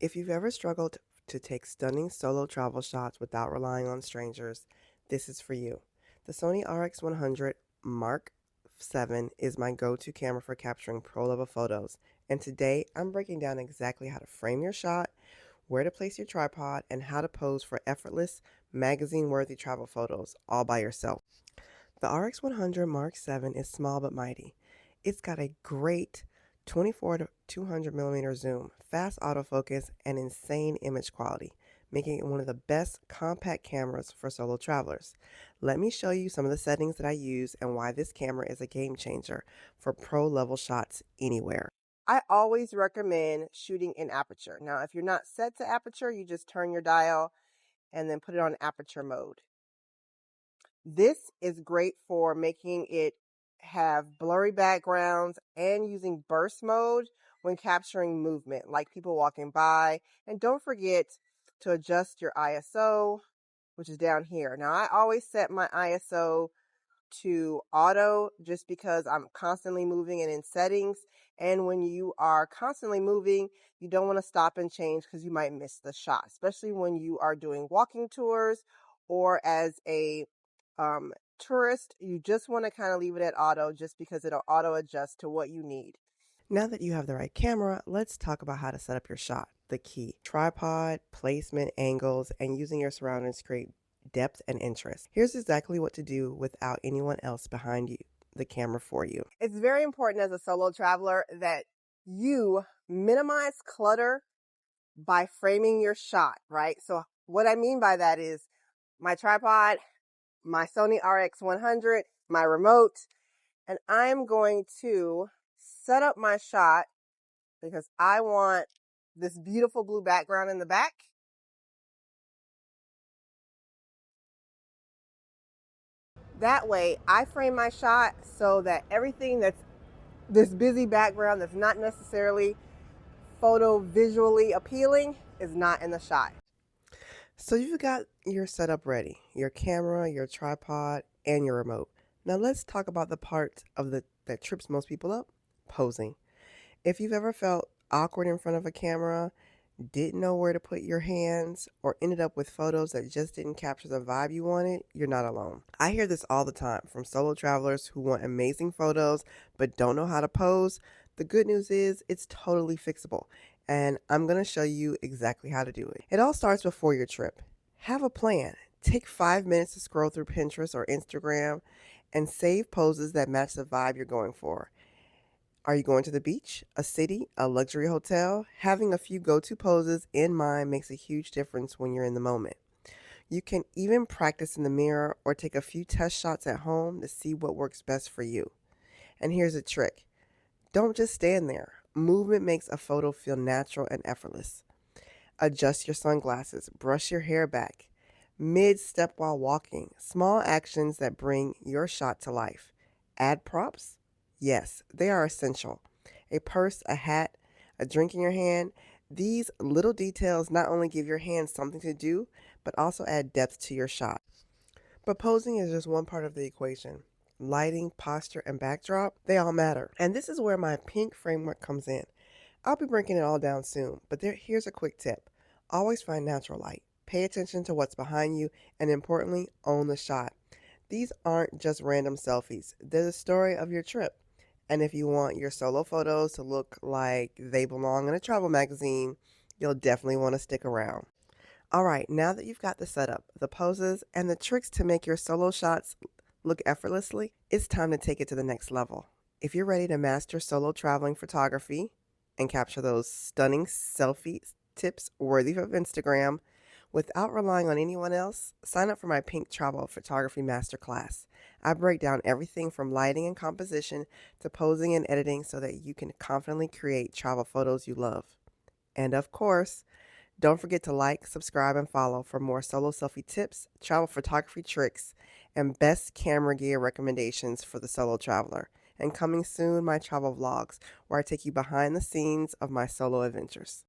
If you've ever struggled to take stunning solo travel shots without relying on strangers, this is for you. The Sony RX100 Mark VII is my go-to camera for capturing pro-level photos, and today I'm breaking down exactly how to frame your shot, where to place your tripod, and how to pose for effortless, magazine-worthy travel photos all by yourself. The RX100 Mark VII is small but mighty. It's got a great 24 to 200 millimeter zoom, fast autofocus, and insane image quality, making it one of the best compact cameras for solo travelers. Let me show you some of the settings that I use and why this camera is a game changer for pro level shots anywhere. I always recommend shooting in aperture. Now, if you're not set to aperture, you just turn your dial and then put it on aperture mode. This is great for making it have blurry backgrounds and using burst mode when capturing movement, like people walking by. And don't forget to adjust your ISO, which is down here. Now, I always set my ISO to auto just because I'm constantly moving and in settings. And when you are constantly moving, you don't want to stop and change because you might miss the shot, especially when you are doing walking tours or as a tourist. You just want to kind of leave it at auto just because it'll auto adjust to what you need. Now that you have the right camera, let's talk about how to set up your shot. The key: tripod, placement, angles, and using your surroundings to create depth and interest. Here's exactly what to do without anyone else behind you, the camera for you. It's very important as a solo traveler that you minimize clutter by framing your shot, right? So what I mean by that is my tripod, my Sony RX100, my remote, and I'm going to set up my shot because I want this beautiful blue background in the back. That way, I frame my shot so that everything that's this busy background that's not necessarily photo visually appealing is not in the shot. So you've got your setup ready, your camera, your tripod, and your remote. Now let's talk about the part of that trips most people up, posing. If you've ever felt awkward in front of a camera, didn't know where to put your hands, or ended up with photos that just didn't capture the vibe you wanted, you're not alone. I hear this all the time from solo travelers who want amazing photos but don't know how to pose. The good news is it's totally fixable, and I'm going to show you exactly how to do it. It all starts before your trip. Have a plan. Take 5 minutes to scroll through Pinterest or Instagram and save poses that match the vibe you're going for. Are you going to the beach, a city, a luxury hotel? Having a few go-to poses in mind makes a huge difference when you're in the moment. You can even practice in the mirror or take a few test shots at home to see what works best for you. And here's a trick. Don't just stand there. Movement makes a photo feel natural and effortless. Adjust your sunglasses, brush your hair back, mid-step while walking. Small actions that bring your shot to life. Add props? Yes, they are essential. A purse, a hat, a drink in your hand. These little details not only give your hands something to do, but also add depth to your shot. But posing is just one part of the equation. Lighting, posture, and backdrop, they all matter. And this is where my pink framework comes in. I'll be breaking it all down soon, but here's a quick tip. Always find natural light. Pay attention to what's behind you, and importantly, own the shot. These aren't just random selfies. They're the story of your trip. And if you want your solo photos to look like they belong in a travel magazine, you'll definitely want to stick around. All right, now that you've got the setup, the poses, and the tricks to make your solo shots look effortlessly, it's time to take it to the next level. If you're ready to master solo traveling photography and capture those stunning selfie tips worthy of Instagram without relying on anyone else, sign up for my Pink Travel Photography Masterclass. I break down everything from lighting and composition to posing and editing so that you can confidently create travel photos you love. And of course, don't forget to like, subscribe, and follow for more solo selfie tips, travel photography tricks, and best camera gear recommendations for the solo traveler. And coming soon, my travel vlogs, where I take you behind the scenes of my solo adventures.